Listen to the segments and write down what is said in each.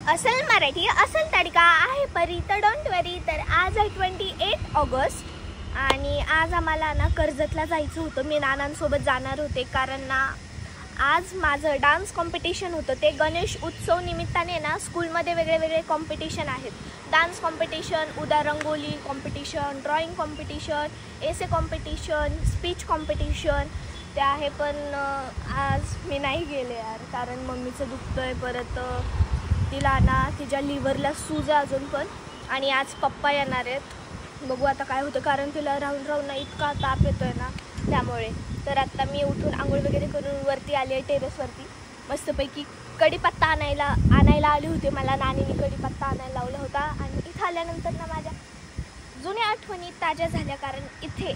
असल मराठी असल तडका आहे परी, तर डोंट वरी. तर आज आहे 28 ऑगस्ट आणि आज आम्हाला ना कर्जतला जायचं होतं. मी नानांसोबत जाणार होते कारण ना आज माझं डान्स कॉम्पिटिशन होतं. ते गणेश उत्सव निमित्ताने ना स्कूलमध्ये वेगळे कॉम्पिटिशन आहेत. डान्स कॉम्पिटिशन, उद्या रंगोली कॉम्पिटिशन, ड्रॉइंग कॉम्पिटिशन, एसे कॉम्पिटिशन, स्पीच कॉम्पिटिशन ते आहे. पण आज मी नाही गेले यार, कारण मम्मीचं दुखतं आहे. परत तिला ना तिच्या लिव्हरला सूज आहे अजून पण. आणि आज पप्पा येणार आहेत, बघू आता काय होतं. कारण तिला राहून ना इतका ताप येतो आहे ना त्यामुळे. तर आत्ता मी उठून आंघोळ वगैरे करून वरती आली आहे टेरेसवरती. मस्तपैकी कढीपत्ता आणायला आले होते. मला नानीने कढीपत्ता आणायला लावला होता. आणि इथं आल्यानंतर ना माझ्या जुन्या आठवणी ताज्या झाल्या. कारण इथे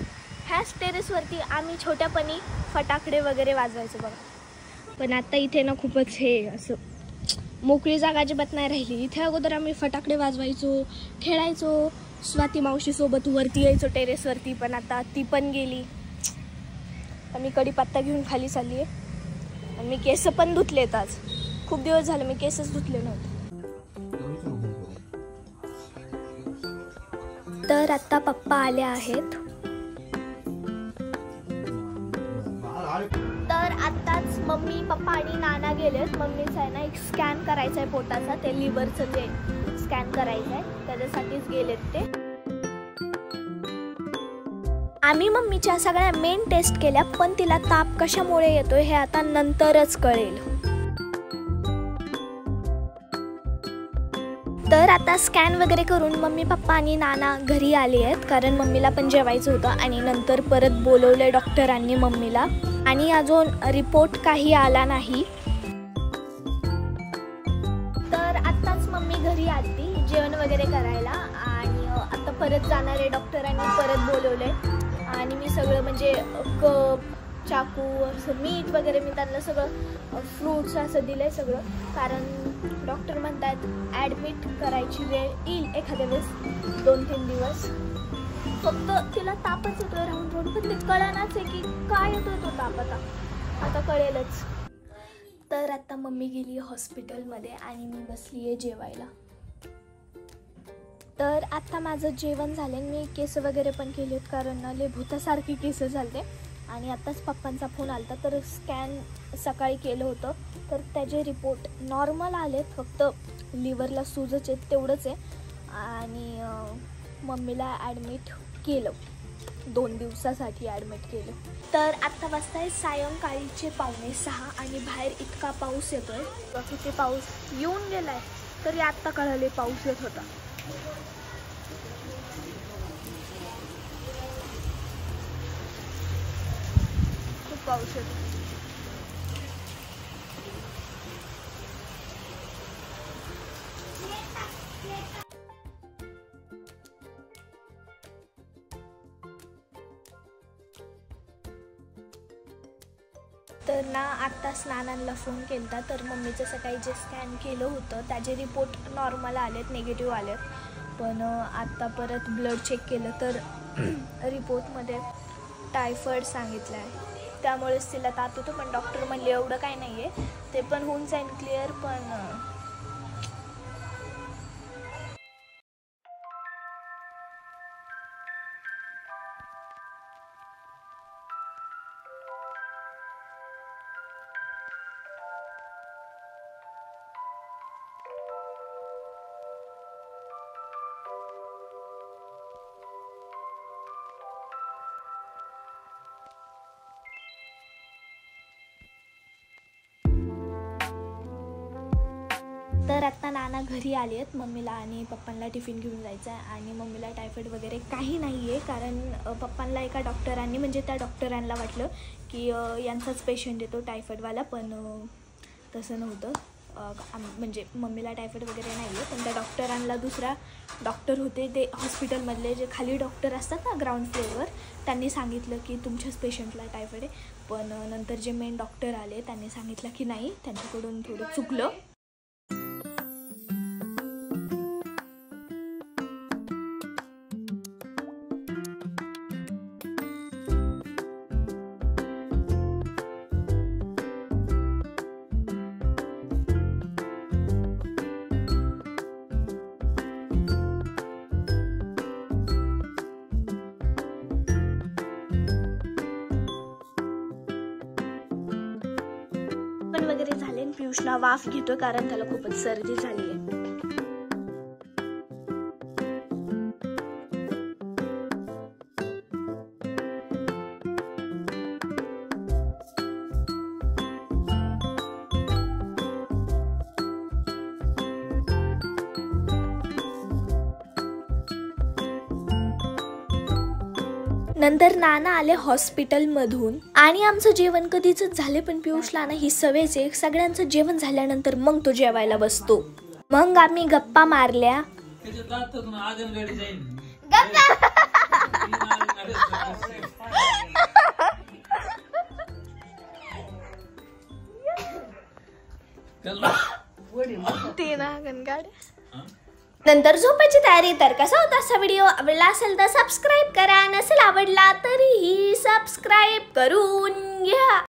ह्याच टेरेसवरती आम्ही छोट्यापणी फटाकडे वगैरे वाजवायचो बघा. पण आता इथे ना खूपच हे असं मोकळी जागा अजिबात नाही राहिली. इथे अगोदर आम्ही फटाकडे वाजवायचो, खेळायचो, स्वाती मावशीसोबत वरती यायचो टेरेसवरती. पण आता ती पण गेली. मी कढीपत्ता घेऊन खाली चालली आहे. आणि मी केस पण धुतलेत आज. खूप दिवस झाले मी केसच धुतले नव्हते. तर आता पप्पा आले आहेत. तर आत्ताच मम्मी, पप्पा आणि नाना गेलेत. मम्मीचं आहे ना एक स्कॅन करायचा आहे पोटाचा, ते लिव्हरचं जे स्कॅन करायचं आहे त्याच्यासाठीच गेलेत ते. आम्ही मम्मीच्या सगळ्या मेन टेस्ट केल्या, पण तिला ताप कशामुळे येतोय हे आता नंतरच कळेल. तर आता स्कॅन वगैरे करून मम्मी, पप्पा आणि नाना घरी आले आहेत. कारण मम्मीला पण जेवायचं होतं. आणि नंतर परत बोलवलं डॉक्टरांनी मम्मीला. आणि अजून रिपोर्ट काही आला नाही. तर आत्ताच मम्मी घरी आली जेवण वगैरे करायला. आणि आता परत जाणार आहे, डॉक्टरांनी परत बोलवले. आणि मी सगळं म्हणजे कप, चाकू, असं मीठ वगैरे मी त्यांना सगळं फ्रूट्स असं दिलं आहे सगळं. कारण डॉक्टर म्हणतात ॲडमिट करायची वेळ येईल एखाद्या वेळेस 2-3 दिवस. फक्त तिला तापच येतोय राहून, पण ते कळणाच आहे की काय येतोय तो ताप. आता कळेलच. तर आता मम्मी गेली हॉस्पिटलमध्ये आणि मी बसली आहे जेवायला. तर आता माझं जेवण झालं. मी केस वगैरे पण केलेत कारण ना लय भूतासारखी केस झालते. आणि आत्ताच पप्पांचा फोन आला तर स्कॅन सकाळी केलं होतं. तर त्याचे रिपोर्ट नॉर्मल आलेत, फक्त लिव्हरला सूजच आहेत तेवढंच आहे. आणि मम्मीला ॲडमिट केलं, 2 दिवसासाठी ॲडमिट केलं. तर आत्ता वाजताय सायंकाळीचे 5:45 आणि बाहेर इतका पाऊस येतोय. किती पाऊस येऊन गेलाय तरी आत्ता कळाले पाऊस येत होता. खूप पाऊस येतो. तर ना आत्ताच नानांना फोन केला. तर मम्मीचं सकाळी जे स्कॅन केलं होतं त्याचे रिपोर्ट नॉर्मल आलेत, निगेटिव्ह आलेत. पण आत्ता परत ब्लड चेक केलं तर रिपोर्टमध्ये टायफॉईड सांगितलं आहे. त्यामुळेच तिला ताप होतं. पण डॉक्टर म्हणले एवढं काय नाही आहे, ते पण होऊन जाईल क्लिअर. पण तर आत्ता नाना घरी आले आहेत. मम्मीला आणि पप्पांना टिफिन घेऊन जायचं आहे. आणि मम्मीला टायफॉईड वगैरे काही नाही आहे. कारण पप्पांना एका डॉक्टरांनी म्हणजे त्या डॉक्टरांना वाटलं की यांचाच पेशंट येतो टायफॉईडवाला, पण तसं नव्हतं. म्हणजे मम्मीला टायफॉईड वगैरे नाही आहे. पण त्या डॉक्टरांना दुसरा डॉक्टर होते ते हॉस्पिटलमधले जे खाली डॉक्टर असतात ना ग्राउंड फ्लोअरवर, त्यांनी सांगितलं की तुमच्याच पेशंटला टायफॉईड आहे. पण नंतर जे मेन डॉक्टर आले त्यांनी सांगितलं की नाही, त्यांच्याकडून थोडं चुकलं. पियुष ना वाफ घेतोय कारण त्याला खूपच सर्दी झाली आहे. नंतर नाना आले हॉस्पिटलमधून आणि आमचं जेवण कधीच झाले, पण पियुषला ना ही सवयच आहे, सगळ्यांचं जेवण झाल्यानंतर मग तो जेवायला बसतो. मग आम्ही गप्पा मारल्या. नंतर झोपायची तयारी. तर कसा होता असा व्हिडिओ? आवडला असेल तर सबस्क्राईब करा, नसेल आवडला तरीही सबस्क्राईब करून घ्या.